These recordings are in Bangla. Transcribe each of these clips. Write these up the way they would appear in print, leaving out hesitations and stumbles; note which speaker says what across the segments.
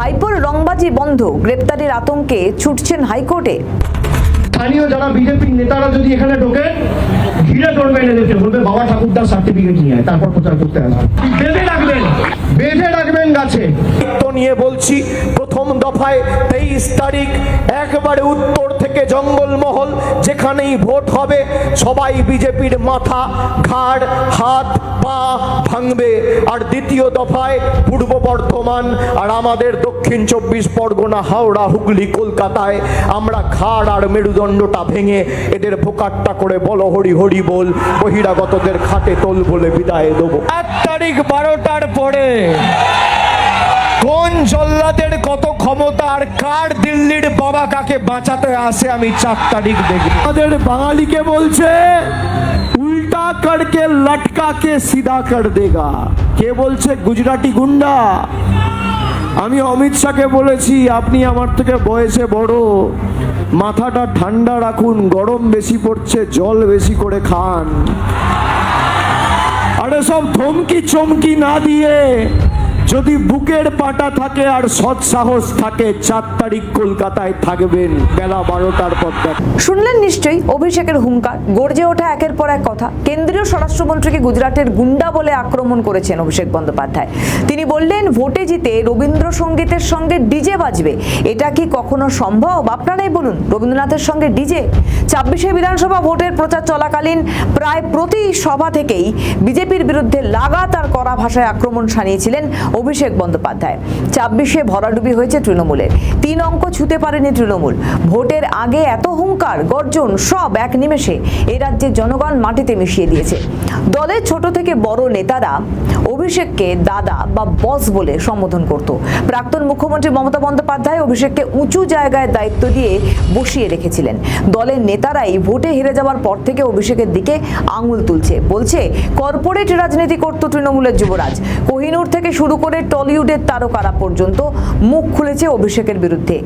Speaker 1: ভাইপোর রংবাজি বন্ধ, গ্রেপ্তারির আতঙ্কে ছুটছেন হাইকোর্টে।
Speaker 2: স্থানীয় যারা বিজেপির নেতারা যদি এখানে ঢোকে, ঘিরে ধরবেন এদেরকে, বলবে বাবা ঠাকুরদার সার্টিফিকেট নিয়ে আয়, তারপর প্রচার করতে আসবে। বেঁধে রাখবেন গাছে।
Speaker 3: তো নিয়ে বলছি, প্রথম দফায় 23 তারিখ একবারে উত্তর থেকে জঙ্গলমহল যেখানেই ভোট হবে সবাই বিজেপির মাথা, ঘাড়, হাত, পা ভাঙবে। আর দ্বিতীয় দফায় পূর্ব বর্ধমান আর আমাদের দক্ষিণ 24 পরগনা, হাওড়া, হুগলি, কলকাতায় আমরা ঘাড় আর মেরুদণ্ডটা ভেঙে এদের ভোকাট্টা করে বলো হরি হরি বল, বহিরাগতদের খাটে তোল বলে বিদায় দেবো। 1 তারিখ 12টার পরে কোন জল্লাদের কত ক্ষমতা আর কার দিল্লির বাবা কাকে বাঁচাতে আসে আমি 4 তারিখ দেখব। আমাদের বাঙালিকে বলছে উল্টা করকে লটকা কে সিধা কর দেগা। কে বলছে? গুজরাটি গুন্ডা। আমি অমিত শাহকে বলেছি, আপনি আমার থেকে বয়সে বড়, মাথাটা ঠান্ডা রাখুন, গরম বেশি পড়ছে, জল বেশি করে খান। আরে সব ধমকি চমকি না দিয়ে যদি বুকের পাটা থাকে আর সৎ সাহস থাকে, 4 তারিখ কলকাতায় থাকবেন বেলা 12টার পর।
Speaker 1: শুনলেন নিশ্চয়ই অভিষেকের হুঙ্কার, গর্জে ওঠা একের পর এক কথা। কেন্দ্রীয় স্বরাষ্ট্রমন্ত্রীকে গুজরাটের গুন্ডা বলে আক্রমণ করেছেন অভিষেক বন্দ্যোপাধ্যায়। তিনি বললেন, ভোটে জিতে রবীন্দ্রসঙ্গীতের সঙ্গে ডিজে বাজবে। এটা কি কখনো সম্ভব? আপনারাই বলুন, রবীন্দ্রনাথের সঙ্গে ডিজে? 26শে বিধানসভা ভোটের প্রচার চলাকালীন প্রায় প্রতি সভা থেকেই বিজেপির বিরুদ্ধে লাগাতার কড়া ভাষায় আক্রমণ শানিয়েছিলেন অভিষেক বন্দ্যোপাধ্যায়। 26শে ভরাডুবি হয়েছে তৃণমূলের, 3 অঙ্ক ছুঁতে পারেনি তৃণমূল। ভোটের আগে এত হুঙ্কার গর্জন সব এক নিমেষে এই রাজ্যের জনগণ মাটিতে মিশিয়ে দিয়েছে। দলের ছোট থেকে বড় নেতারা অভিষেককে দাদা বা বস বলে সম্বোধন করত। প্রাক্তন মুখ্যমন্ত্রী মমতা বন্দ্যোপাধ্যায় অভিষেককে উঁচু জায়গায় দায়িত্ব দিয়ে বসিয়ে রেখেছিলেন। দলের নেতারাই ভোটে হেরে যাওয়ার পর থেকে অভিষেকের দিকে আঙুল তুলছে, বলছে কর্পোরেট রাজনীতি করত তৃণমূলের যুবরাজ। কোহিনূর থেকে শুরু করে টলিউডের তারকারা পর্যন্ত মুখ খুলেছে অভিষেকের বিরুদ্ধে।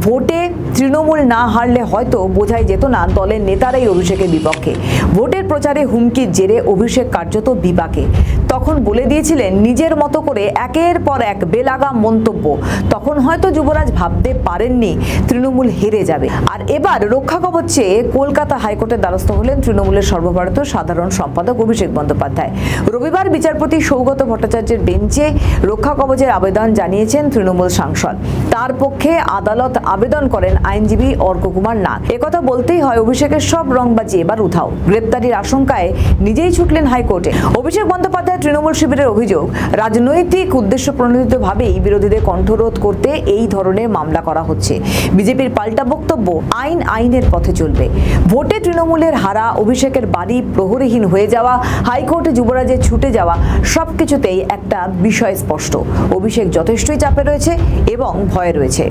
Speaker 1: ভোটে তৃণমূল না হারলে হয়তো বোঝাই যেত না দলের নেতারাই অভিষেকের বিপক্ষে। ভোটের প্রচারে হুমকির জেরে অভিষেক কার্যত বিপাকে। তখন বলে দিয়েছিলেন নিজের মতো করে একের পর এক বেলাগাম মন্তব্য। তখন হয়তো যুবরাজ ভাবতে পারেননি তৃণমূল হেরে যাবে। আর এবার রক্ষা কবচ চেয়ে কলকাতা হাইকোর্টের দ্বারস্থ হলেন তৃণমূলের সর্বভারতীয় সাধারণ সম্পাদক অভিষেক বন্দ্যোপাধ্যায়। রবিবার বিচারপতি সৌগত ভট্টাচার্যের বেঞ্চে রক্ষা কবচের আবেদন জানিয়েছেন তৃণমূল সাংসদ। তার পক্ষে আদালত আবেদন করেন আইনজীবী অর্ক কুমার নাথ। একথা বলতেই হয়, অভিষেকের সব রংবাজি এবার উধাও। গ্রেপ্তারির আশঙ্কায় নিজেই ছুটলেন হাইকোর্টে। অভিষেক বন্দ্যোপাধ্যায় তৃণমূল শিবিরের অভিযোগ, রাজনৈতিক উদ্দেশ্য প্রণোদিতভাবেই বিরোধীদের কণ্ঠরোধ করতে এই ধরনের মামলা করা হচ্ছে। বিজেপির পাল্টা বক্তব্য, আইনের পথে চলবে। ভোটে তৃণমূলের হারা, অভিষেকের বাড়ি প্রহরীহীন হয়ে যাওয়া, হাইকোর্টে যুবরাজের ছুটে যাওয়া, সবকিছুতেই একটা বিষয় স্পষ্ট, অভিষেক যথেষ্টই চাপে রয়েছে এবং ভয়ে রয়েছে।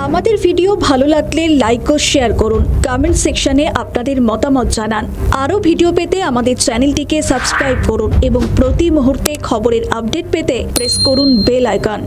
Speaker 4: আমাদের ভিডিও ভালো লাগলে লাইক ও শেয়ার করুন, কমেন্ট সেকশনে আপনাদের মতামত জানান। আরও ভিডিও পেতে আমাদের চ্যানেলটিকে সাবস্ক্রাইব করুন এবং প্রতি মুহূর্তে খবরের আপডেট পেতে প্রেস করুন বেল আইকন।